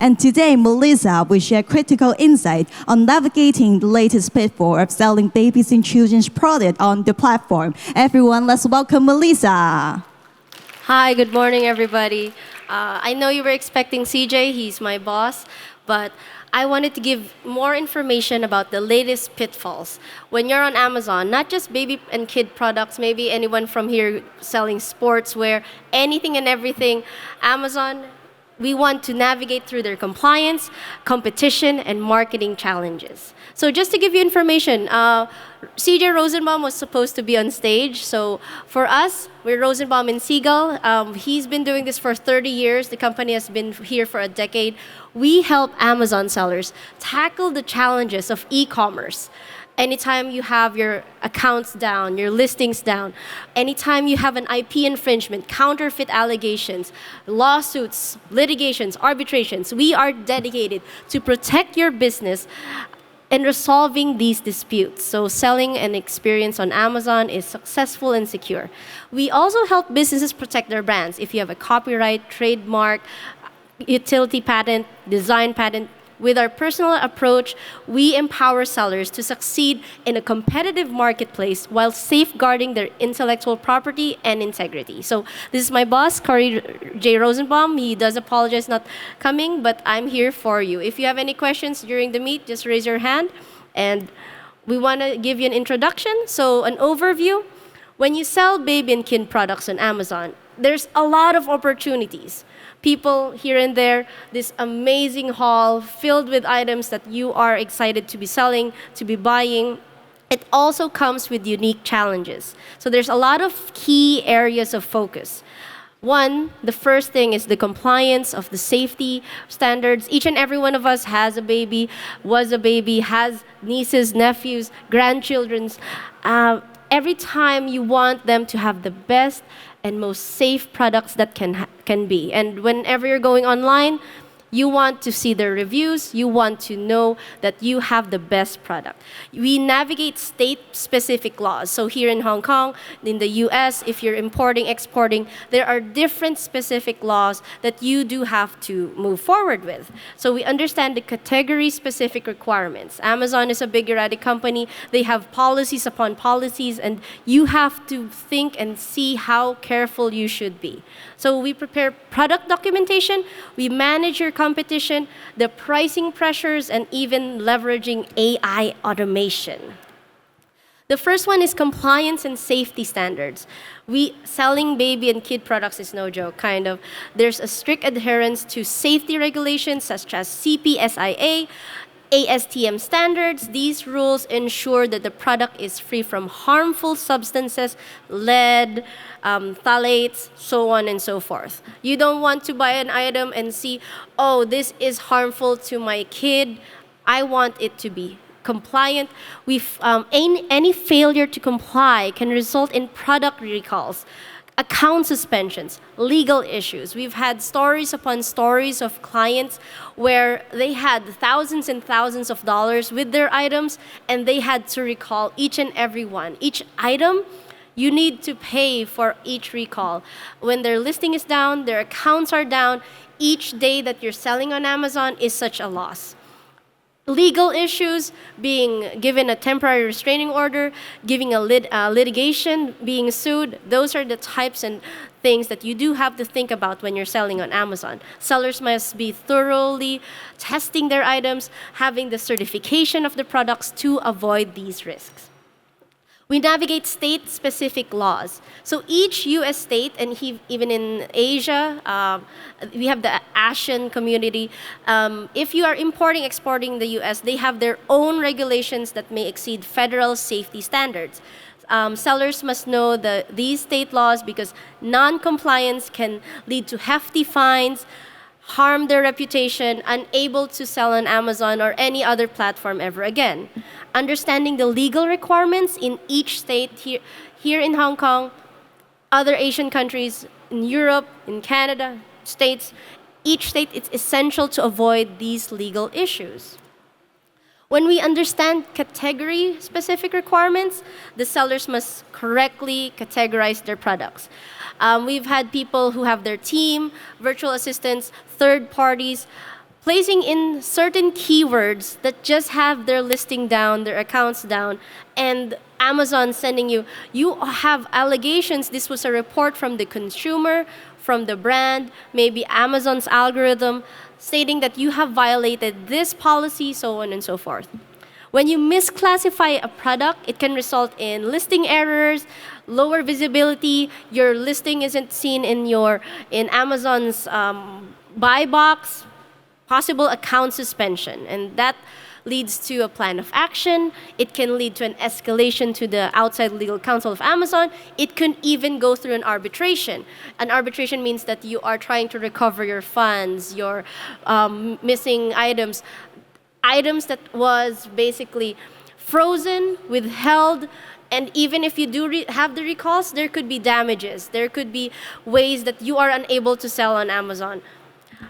And today, Melissa will share critical insight on navigating the latest pitfall of selling babies and children's products on the platform. Everyone, let's welcome Melissa. Hi, good morning, everybody. I know you were expecting CJ, he's my boss, but I wanted to give more information about the latest pitfalls. When you're on Amazon, not just baby and kid products, maybe anyone from here selling sportswear, anything and everything, Amazon, we want to navigate through their compliance, competition, and marketing challenges. So just to give you information, CJ Rosenbaum was supposed to be on stage. So for us, we're Rosenbaum and Siegel. He's been doing this for 30 years. The company has been here for a decade. We help Amazon sellers tackle the challenges of e-commerce. Anytime you have your accounts down, your listings down, anytime you have an IP infringement, counterfeit allegations, lawsuits, litigations, arbitrations, we are dedicated to protect your business and resolving these disputes. So selling an experience on Amazon is successful and secure. We also help businesses protect their brands. If you have a copyright, trademark, utility patent, design patent, with our personal approach, we empower sellers to succeed in a competitive marketplace while safeguarding their intellectual property and integrity. So this is my boss, Corey J. Rosenbaum. He does apologize not coming, but I'm here for you. If you have any questions during the meet, just raise your hand. And we want to give you an introduction. So an overview. When you sell baby and kid products on Amazon, there's a lot of opportunities. People here and there, this amazing haul filled with items that you are excited to be selling, to be buying. It also comes with unique challenges. So there's a lot of key areas of focus. One, the first thing is the compliance of the safety standards. Each and every one of us has a baby, was a baby, has nieces, nephews, grandchildren. Every time you want them to have the best and most safe products that can be. And whenever you're going online, you want to see their reviews. You want to know that you have the best product. We navigate state-specific laws. So here in Hong Kong, in the US, if you're importing, exporting, there are different specific laws that you do have to move forward with. So we understand the category-specific requirements. Amazon is a big erratic company. They have policies upon policies, and you have to think and see how careful you should be. So we prepare product documentation. We manage your competition, the pricing pressures, and even leveraging AI automation. The first one is compliance and safety standards. Selling baby and kid products is no joke, kind of. There's a strict adherence to safety regulations such as CPSIA, ASTM standards. These rules ensure that the product is free from harmful substances, lead, phthalates, so on and so forth. You don't want to buy an item and see, oh, this is harmful to my kid. I want it to be compliant. Any failure to comply can result in product recalls, account suspensions, legal issues. We've had stories upon stories of clients where they had thousands and thousands of dollars with their items, and they had to recall each and every one. Each item, you need to pay for each recall. When their listing is down, their accounts are down, each day that you're selling on Amazon is such a loss. Legal issues, being given a temporary restraining order, giving a litigation, being sued, those are the types and things that you do have to think about when you're selling on Amazon. Sellers must be thoroughly testing their items, having the certification of the products to avoid these risks. We navigate state-specific laws. So each U.S. state, and even in Asia, we have the Asian community. If you are importing, exporting the U.S., they have their own regulations that may exceed federal safety standards. Sellers must know these state laws because non-compliance can lead to hefty fines, harm their reputation, unable to sell on Amazon or any other platform ever again. Understanding the legal requirements in each state here in Hong Kong, other Asian countries, in Europe, in Canada, States, each state, it's essential to avoid these legal issues. When we understand category-specific requirements, the sellers must correctly categorize their products. We've had people who have their team, virtual assistants, third parties, placing in certain keywords that just have their listing down, their accounts down, and Amazon sending you, you have allegations. This was a report from the consumer, from the brand, maybe Amazon's algorithm, stating that you have violated this policy, so on and so forth. When you misclassify a product, it can result in listing errors, lower visibility. Your listing isn't seen in Amazon's buy box, possible account suspension, and that leads to a plan of action. It can lead to an escalation to the outside legal counsel of Amazon. It can even go through an arbitration. An arbitration means that you are trying to recover your funds, your missing items that was basically frozen, withheld, and even if you do have the recalls, there could be damages. There could be ways that you are unable to sell on Amazon.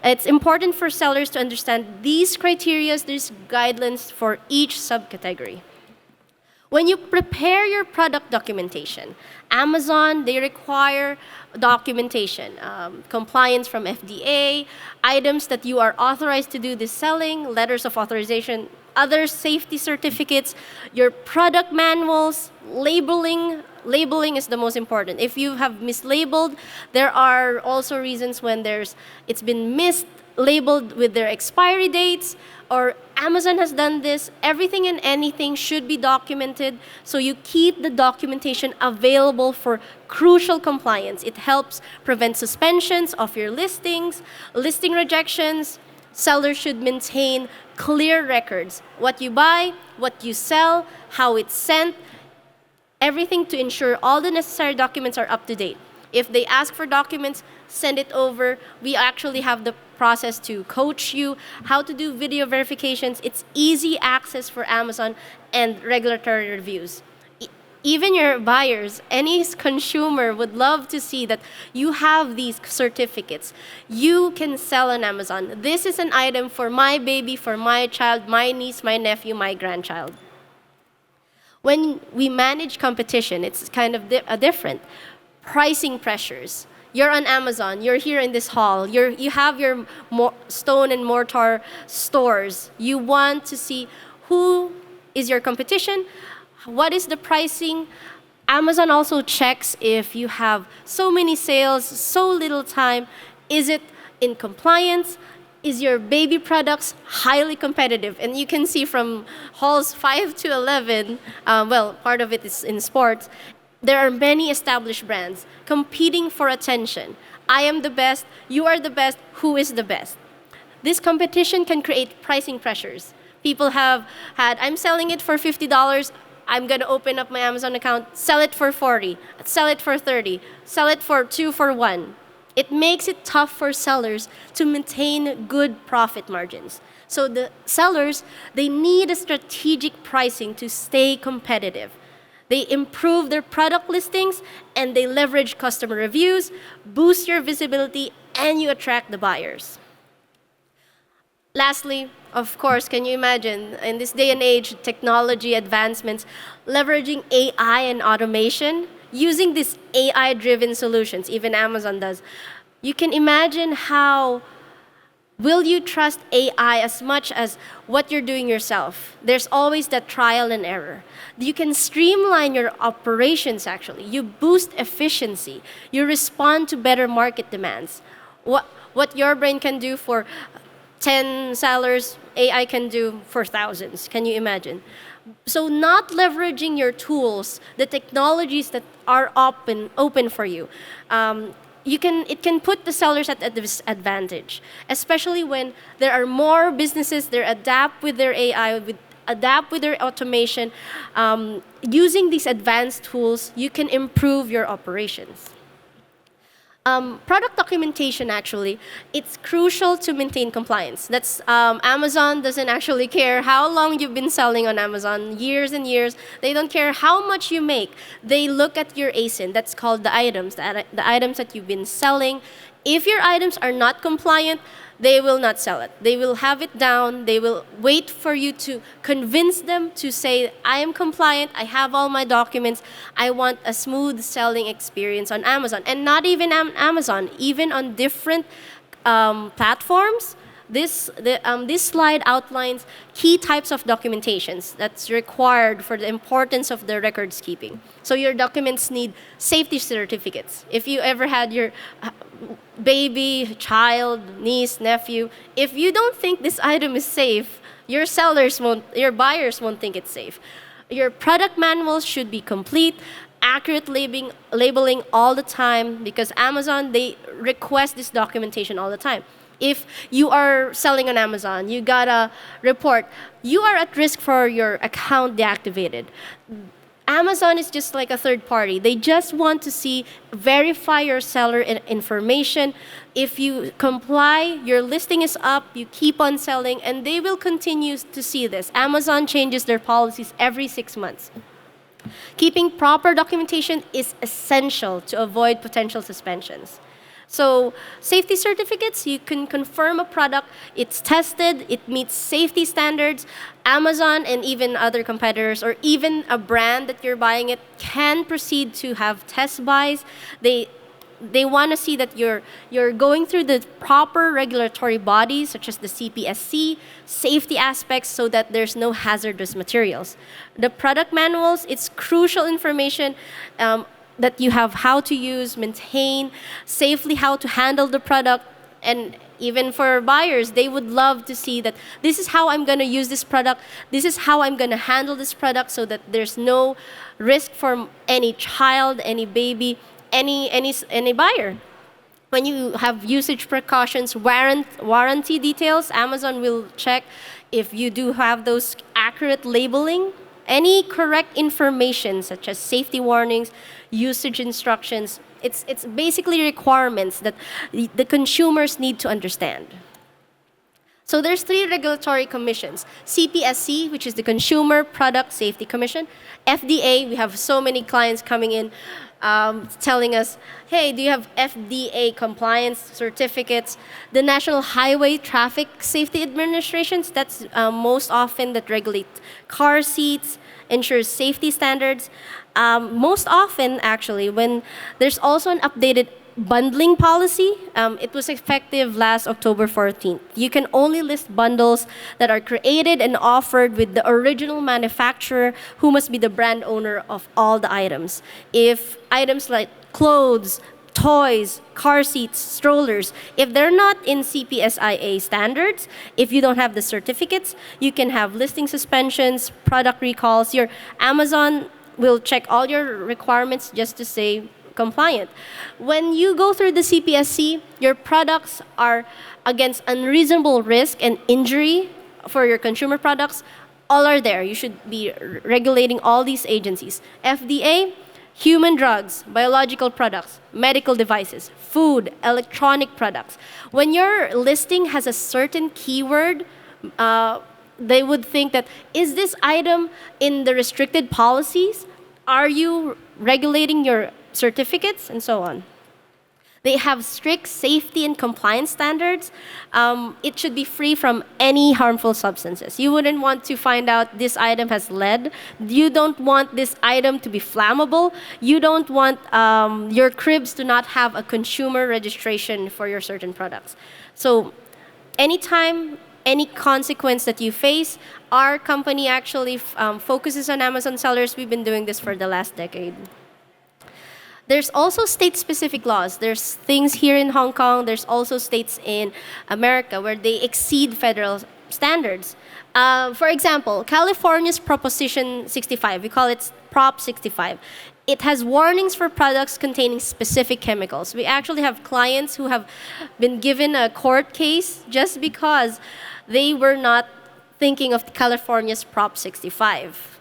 It's important for sellers to understand these criteria, these guidelines for each subcategory. When you prepare your product documentation, Amazon, they require documentation, compliance from FDA, items that you are authorized to do this selling, letters of authorization, other safety certificates, your product manuals, labeling. Labeling is the most important. If you have mislabeled, there are also reasons when it's been mislabeled with their expiry dates, or Amazon has done this. Everything and anything should be documented, so you keep the documentation available for crucial compliance. It helps prevent suspensions of your listings, listing rejections. Sellers should maintain clear records. What you buy, what you sell, how it's sent, everything to ensure all the necessary documents are up to date. If they ask for documents, send it over. We actually have the process to coach you how to do video verifications. It's easy access for Amazon and regulatory reviews. Even your buyers, any consumer would love to see that you have these certificates. You can sell on Amazon. This is an item for my baby, for my child, my niece, my nephew, my grandchild. When we manage competition, it's kind of different. Pricing pressures. You're on Amazon. You're here in this hall. You have your stone and mortar stores. You want to see who is your competition, what is the pricing. Amazon also checks if you have so many sales, so little time. Is it in compliance? Is your baby products highly competitive? And you can see from halls 5 to 11, part of it is in sports, there are many established brands competing for attention. I am the best, you are the best, who is the best? This competition can create pricing pressures. People have had, I'm selling it for $50, I'm gonna open up my Amazon account, sell it for 40, sell it for 30, sell it for 2 for 1. It makes it tough for sellers to maintain good profit margins. So the sellers, they need a strategic pricing to stay competitive. They improve their product listings and they leverage customer reviews, boost your visibility, and you attract the buyers. Lastly, of course, can you imagine, in this day and age, technology advancements, leveraging AI and automation, using these AI-driven solutions, even Amazon does, you can imagine how will you trust AI as much as what you're doing yourself? There's always that trial and error. You can streamline your operations, actually. You boost efficiency. You respond to better market demands. What your brain can do for 10 sellers, AI can do for thousands. Can you imagine? So not leveraging your tools, the technologies that are open for you, it can put the sellers at a disadvantage, especially when there are more businesses that adapt with their AI, adapt with their automation. Using these advanced tools, you can improve your operations. Product documentation, actually, it's crucial to maintain compliance. That's Amazon doesn't actually care how long you've been selling on Amazon, years and years. They don't care how much you make. They look at your ASIN. That's called the items that you've been selling. If your items are not compliant, they will not sell it. They will have it down. They will wait for you to convince them to say, I am compliant, I have all my documents, I want a smooth selling experience on Amazon. And not even Amazon, even on different platforms, This slide outlines key types of documentations that's required for the importance of the records keeping. So your documents need safety certificates. If you ever had your baby, child, niece, nephew, if you don't think this item is safe, your buyers won't think it's safe. Your product manuals should be complete, accurate labeling all the time, because Amazon, they request this documentation all the time. If you are selling on Amazon, you got a report, you are at risk for your account deactivated. Amazon is just like a third party. They just want to verify your seller information. If you comply, your listing is up, you keep on selling, and they will continue to see this. Amazon changes their policies every 6 months. Keeping proper documentation is essential to avoid potential suspensions. So safety certificates, you can confirm a product, it's tested, it meets safety standards. Amazon and even other competitors, or even a brand that you're buying it, can proceed to have test buys. They want to see that you're going through the proper regulatory bodies, such as the CPSC, safety aspects, so that there's no hazardous materials. The product manuals, it's crucial information that you have how to use, maintain, safely how to handle the product, and even for buyers, they would love to see that this is how I'm going to use this product, this is how I'm going to handle this product, so that there's no risk for any child, any baby, any buyer. When you have usage precautions, warranty details, Amazon will check if you do have those accurate labeling. Any correct information, such as safety warnings, usage instructions, it's basically requirements that the consumers need to understand. So there's 3 regulatory commissions. CPSC, which is the Consumer Product Safety Commission. FDA, we have so many clients coming in telling us, hey, do you have FDA compliance certificates? The National Highway Traffic Safety Administrations, that's most often that regulate car seats, ensures safety standards. Most often, actually, when there's also an updated bundling policy, it was effective last October 14th. You can only list bundles that are created and offered with the original manufacturer, who must be the brand owner of all the items. If items like clothes, toys, car seats, strollers, if they're not in CPSIA standards, if you don't have the certificates, you can have listing suspensions, product recalls. Your Amazon will check all your requirements just to say compliant. When you go through the CPSC, your products are against unreasonable risk and injury for your consumer products. All are there. You should be regulating all these agencies. FDA, human drugs, biological products, medical devices, food, electronic products. When your listing has a certain keyword, they would think that, is this item in the restricted policies? Are you regulating your certificates? And so on. They have strict safety and compliance standards. It should be free from any harmful substances. You wouldn't want to find out this item has lead. You don't want this item to be flammable. You don't want your cribs to not have a consumer registration for your certain products. So anytime, any consequence that you face, our company actually focuses on Amazon sellers. We've been doing this for the last decade. There's also state-specific laws. There's things here in Hong Kong. There's also states in America where they exceed federal standards. For example, California's Proposition 65, we call it Prop 65. It has warnings for products containing specific chemicals. We actually have clients who have been given a court case just because they were not thinking of California's Prop 65.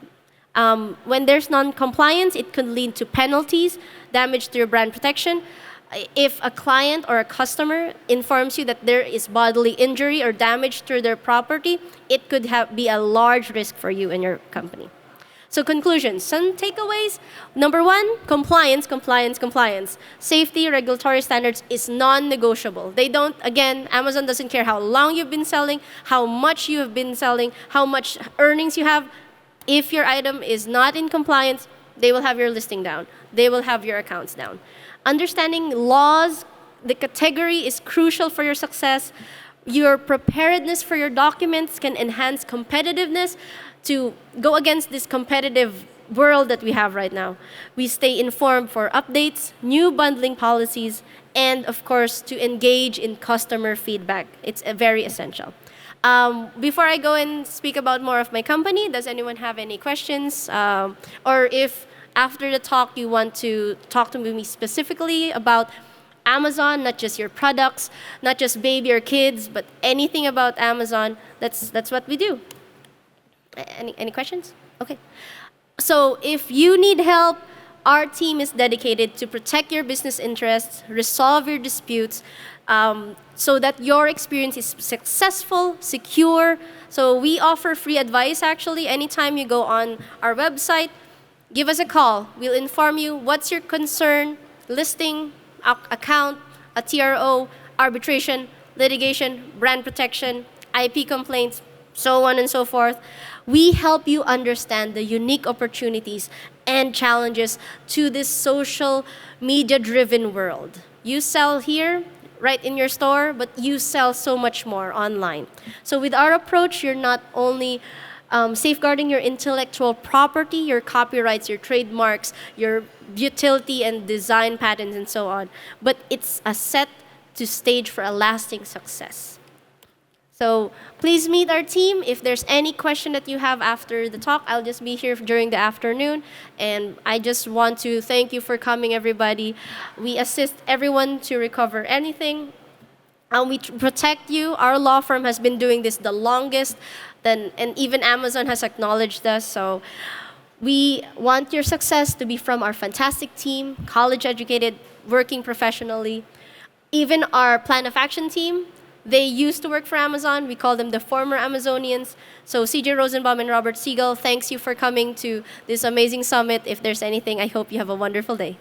When there's non-compliance, it could lead to penalties, damage to your brand protection. If a client or a customer informs you that there is bodily injury or damage to their property, it could be a large risk for you and your company. So conclusions, some takeaways. Number 1, compliance, compliance, compliance. Safety, regulatory standards is non-negotiable. They don't, again, Amazon doesn't care how long you've been selling, how much you have been selling, how much earnings you have. If your item is not in compliance, they will have your listing down. They will have your accounts down. Understanding laws, the category is crucial for your success. Your preparedness for your documents can enhance competitiveness to go against this competitive world that we have right now. We stay informed for updates, new bundling policies, and of course, to engage in customer feedback. It's very essential. Before I go and speak about more of my company, does anyone have any questions? Or if after the talk you want to talk to me specifically about Amazon, not just your products, not just baby or kids, but anything about Amazon, that's what we do. Any questions? Okay. So if you need help, our team is dedicated to protect your business interests, resolve your disputes, so that your experience is successful, secure. So we offer free advice actually. Anytime you go on our website, give us a call. We'll inform you what's your concern, listing, account, a TRO, arbitration, litigation, brand protection, IP complaints, so on and so forth. We help you understand the unique opportunities and challenges to this social media-driven world. You sell here, right in your store, but you sell so much more online. So with our approach, you're not only safeguarding your intellectual property, your copyrights, your trademarks, your utility and design patents, and so on, but it's a set to stage for a lasting success. So please meet our team. If there's any question that you have after the talk, I'll just be here during the afternoon. And I just want to thank you for coming, everybody. We assist everyone to recover anything. And we protect you. Our law firm has been doing this the longest, and even Amazon has acknowledged us. So we want your success to be from our fantastic team, college-educated, working professionally. Even our plan of action team, they used to work for Amazon. We call them the former Amazonians. So CJ Rosenbaum and Robert Siegel, thanks you for coming to this amazing summit. If there's anything, I hope you have a wonderful day.